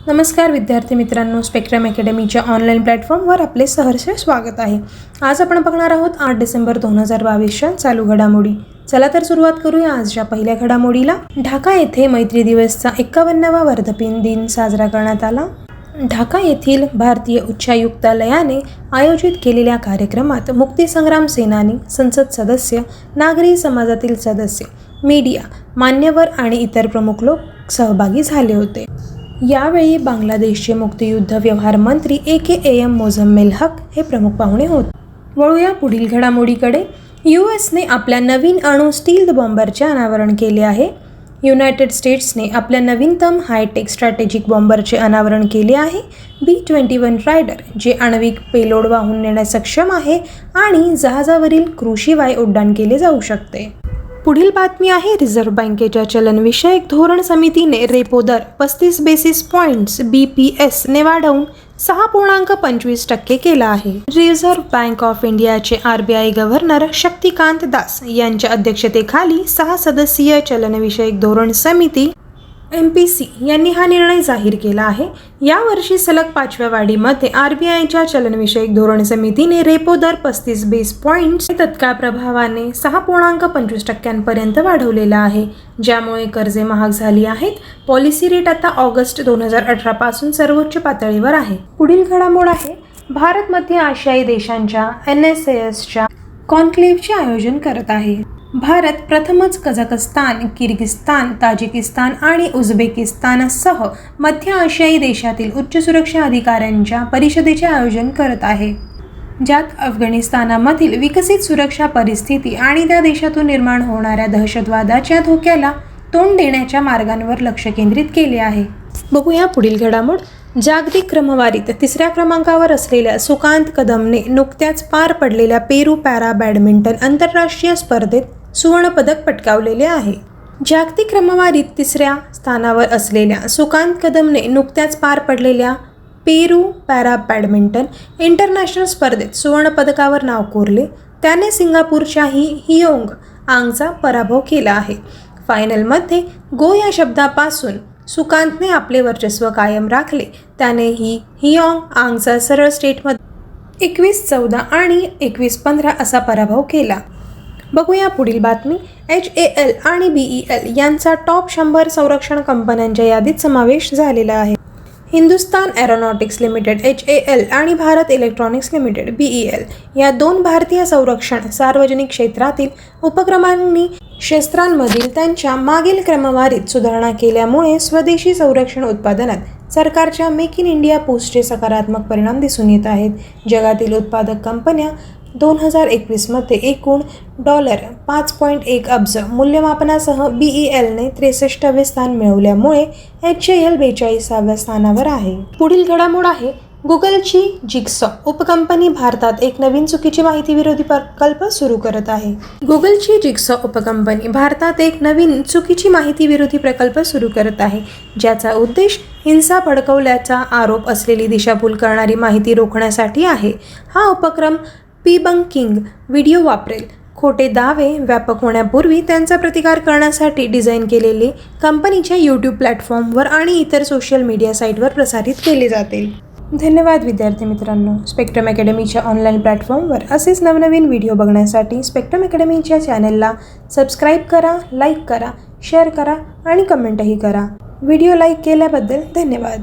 नमस्कार विद्यार्थी मित्रांनो, स्पेक्ट्रम अकॅडमीच्या ऑनलाईन प्लॅटफॉर्मवर आपले सहर्ष स्वागत आहे। आज आपण बघणार आहोत 8 डिसेंबर 2022च्या चालू घडामोडी। चला तर सुरुवात करूया आजच्या पहिल्या घडामोडीला। ढाका येथे मैत्री दिवसचा 51वा वर्धापन दिन साजरा करण्यात आला। ढाका येथील भारतीय उच्चायुक्तालयाने आयोजित केलेल्या कार्यक्रमात मुक्तीसंग्राम सेनानी, संसद सदस्य, नागरी समाजातील सदस्य, मीडिया, मान्यवर आणि इतर प्रमुख लोक सहभागी झाले होते। यावेळी बांगलादेशचे मुक्तियुद्ध व्यवहार मंत्री AKAM मोझम्मेल हक हे प्रमुख पाहुणे होते। वळूया पुढील घडामोडीकडे। USने आपल्या नवीन अणु स्टील्थ बॉम्बरचे अनावरण केले आहे। युनायटेड स्टेट्सने आपल्या नवीनतम हायटेक स्ट्रॅटेजिक बॉम्बरचे अनावरण केले आहे। B-21 रायडर, जे आण्विक पेलोड वाहून नेण्यास सक्षम आहे आणि जहाजावरील क्रूशिवाय उड्डाण केले जाऊ शकते। पुढील बातमी आहे, रिझर्व्ह बँकेच्या चलनविषयक धोरण समितीने रेपो दर 35 बेसिस पॉइंट्स BPS ने वाढवून 6.25% केला आहे। रिझर्व्ह बँक ऑफ इंडियाचे RBI गव्हर्नर शक्तिकांत दास यांच्या अध्यक्षतेखाली 6 सदस्यीय चलनविषयक धोरण समिती MPC यांनी हा निर्णय जाहीर केला आहे। या वर्षी सलग 5व्या वाढीमध्ये RBIच्या चलनविषयक धोरण समितीने रेपो दर 35 बेस पॉइंट्स तत्काळ प्रभावाने 6.25% पर्यंत वाढवलेला आहे, ज्यामुळे कर्जे महाग झाली आहेत। पॉलिसी रेट आता ऑगस्ट 2018 पासून सर्वोच्च पातळीवर आहे। पुढील घडामोड आहे, भारत मध्य आशियाई देशांच्या NSASच्या कॉन्क्लेव्हचे आयोजन करत आहे। भारत प्रथमच कझाकस्तान, किर्गिस्तान, ताजिकिस्तान आणि उझबेकिस्तानसह मध्य आशियाई देशातील उच्च सुरक्षा अधिकाऱ्यांच्या परिषदेचे आयोजन करत आहे, ज्यात अफगाणिस्तानामधील विकसित सुरक्षा परिस्थिती आणि त्या देशातून निर्माण होणाऱ्या दहशतवादाच्या धोक्याला तोंड देण्याच्या मार्गांवर लक्ष केंद्रित केले आहे। बघूया पुढील घडामोड। जागतिक क्रमवारीत 3ऱ्या क्रमांकावर असलेल्या सुकांत कदमने नुकत्याच पार पडलेल्या पेरू पॅरा बॅडमिंटन आंतरराष्ट्रीय स्पर्धेत सुवर्णपदक पटकावलेले आहे। जागतिक क्रमवारीत 3ऱ्या स्थानावर असलेल्या सुकांत कदमने नुकत्याच पार पडलेल्या पेरू पॅरा बॅडमिंटन इंटरनॅशनल स्पर्धेत सुवर्णपदकावर नाव कोरले। त्याने सिंगापूरच्या हियोंग आंगचा पराभव केला आहे। फायनलमध्ये गो या शब्दापासून सुकांतने आपले वर्चस्व कायम राखले। त्याने हियोंग आंगचा सरळ स्टेटमध्ये 21-14 आणि 21-15 असा पराभव केला। बघूया पुढील बातमी। HAL आणि BEL यांचा टॉप 100 संरक्षण कंपन्यांच्या यादीत समावेश झालेला आहे। हिंदुस्तान एरोनॉटिक्स लिमिटेड HAL आणि भारत इलेक्ट्रॉनिक्स लिमिटेड BEL या 2 भारतीय संरक्षण सार्वजनिक क्षेत्रातील उपक्रमांनी शस्त्रांमधील त्यांच्या मागील क्रमवारीत सुधारणा केल्यामुळे स्वदेशी संरक्षण उत्पादनात सरकारच्या मेक इन इंडिया पुशचे सकारात्मक परिणाम दिसून येत आहेत। जगातील उत्पादक कंपन्या 2021 मध्ये एकूण $5.1 अब्ज मूल्यमापनासह BELने 63वे स्थान मिळवल्यामुळे HAL 42व्या स्थानावर आहे। पुढील घडामोड आहे, गुगलची जिगसॉ उपकंपनी भारतात एक नवीन चुकीची माहिती विरोधी प्रकल्प सुरू करत आहे। गुगलची जिगसॉ उपकंपनी भारतात एक नवीन चुकीची माहिती विरोधी प्रकल्प सुरू करत आहे, ज्याचा उद्देश हिंसा भडकवल्याचा आरोप असलेली दिशाभूल करणारी माहिती रोखण्यासाठी आहे। हा उपक्रम डिबंकिंग व्हिडिओ वापरेल। खोटे दावे व्यापक होण्यापूर्वी त्यांचा प्रतिकार करण्यासाठी डिझाईन केलेले कंपनीच्या YouTube प्लॅटफॉर्मवर आणि इतर सोशल मीडिया साईटवर प्रसारित केले जातील। धन्यवाद विद्यार्थी मित्रांनो, स्पेक्ट्रम अकॅडमीच्या ऑनलाईन प्लॅटफॉर्मवर असेच नवनवीन व्हिडिओ बघण्यासाठी स्पेक्ट्रम अकॅडमीच्या चॅनलला सबस्क्राईब करा, लाईक करा, शेअर करा आणि कमेंटही करा। व्हिडिओ लाईक केल्याबद्दल धन्यवाद।